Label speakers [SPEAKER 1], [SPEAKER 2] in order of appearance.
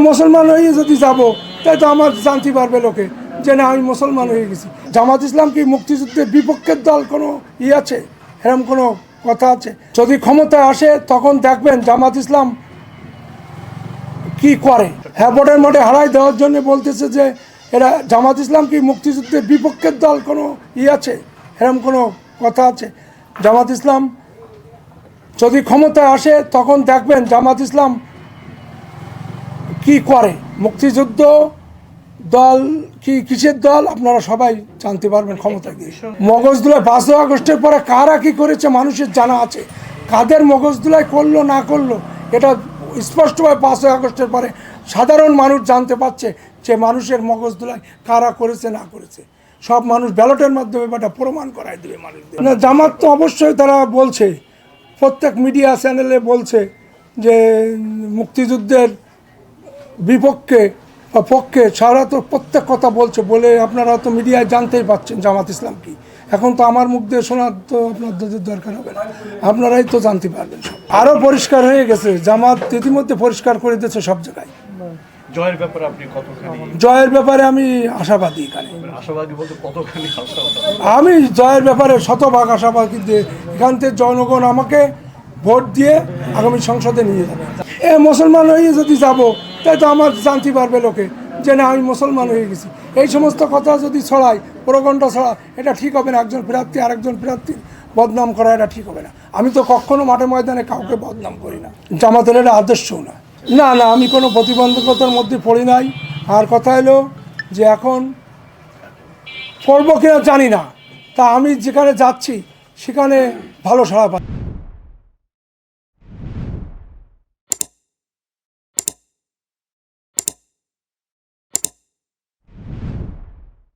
[SPEAKER 1] মুসলমান হয়ে যদি যাব তাই তো আমার জানতে পারবে লোকে যে না আমি মুসলমান হয়ে গেছি। জামাত ইসলাম কি মুক্তিযুদ্ধের বিপক্ষের দল কোনো আছে? এরকম কোনো কথা আছে? যদি ক্ষমতায় আসে তখন দেখবেন জামাত ইসলাম কি করে। হ্যাঁ, ভোটের মাঠে হারাই দেওয়ার জন্য বলতেছে যে এরা জামাত ইসলাম কি মুক্তিযুদ্ধের বিপক্ষের দল কোনো আছে? এরকম কোনো কথা আছে? জামাত ইসলাম যদি ক্ষমতায় আসে তখন দেখবেন জামাত ইসলাম কি করে। মুক্তিযুদ্ধ দল কি কিসের দল আপনারা সবাই জানতে পারবেন ক্ষমতা গিয়ে। মগজদুলায় 5 আগস্টের পরে কারা কি করেছে মানুষের জানা আছে। কাদের মগজদুলায় করলো না করলো এটা স্পষ্টভাবে 5 আগস্টের পরে সাধারণ মানুষ জানতে পারছে যে মানুষের মগজদুলায় কারা করেছে না করেছে। সব মানুষ ব্যালটের মাধ্যমে এটা প্রমাণ করাই দেবে মানুষদের। না, জামাত তো অবশ্যই তারা বলছে, প্রত্যেক মিডিয়া চ্যানেলে বলছে যে মুক্তিযুদ্ধের বিপক্ষে বা পক্ষে সারা তো প্রত্যেক কথা বলছে বলে আপনারা তো মিডিয়ায় জানতেই পাচ্ছেন জামাত ইসলাম কি। এখন তো আমার মুখ দিয়ে শোনার তো আপনাদের দরকার হবে না, আপনারাই তো জানতে পারবেন। সব আরও পরিষ্কার হয়ে গেছে, জামাত ইতিমধ্যে পরিষ্কার করে দিয়েছে সব জায়গায়।
[SPEAKER 2] জয়ের ব্যাপারে আপনি কতখানি?
[SPEAKER 1] জয়ের ব্যাপারে আমি আশাবাদী। এখানে
[SPEAKER 2] আশাবাদী বলতে কতখানি আশাবাদী?
[SPEAKER 1] আমি জয়ের ব্যাপারে শতভাগ আশাবাদী। এখান থেকে জনগণ আমাকে ভোট দিয়ে আগামী সংসদে নিয়ে যাবে। মুসলমান হয়ে যদি যাব তাই তো আমার জানতে পারবে লোকে যে না আমি মুসলমান হয়ে গেছি। এই সমস্ত কথা যদি ছড়ায়, প্রোপাগান্ডা ছড়া, এটা ঠিক হবে না। একজন প্রার্থী আরেকজন প্রার্থীর বদনাম করা এটা ঠিক হবে না। আমি তো কখনো মাঠে ময়দানে কাউকে বদনাম করি না, জামাতের এটা আদর্শও না। না না, আমি কোনো প্রতিবন্ধকতার মধ্যে পড়ি নাই। আর কথা হলো যে এখন পড়বো কিনা জানি না, তা আমি যেখানে যাচ্ছি সেখানে ভালো সাড়া পাই।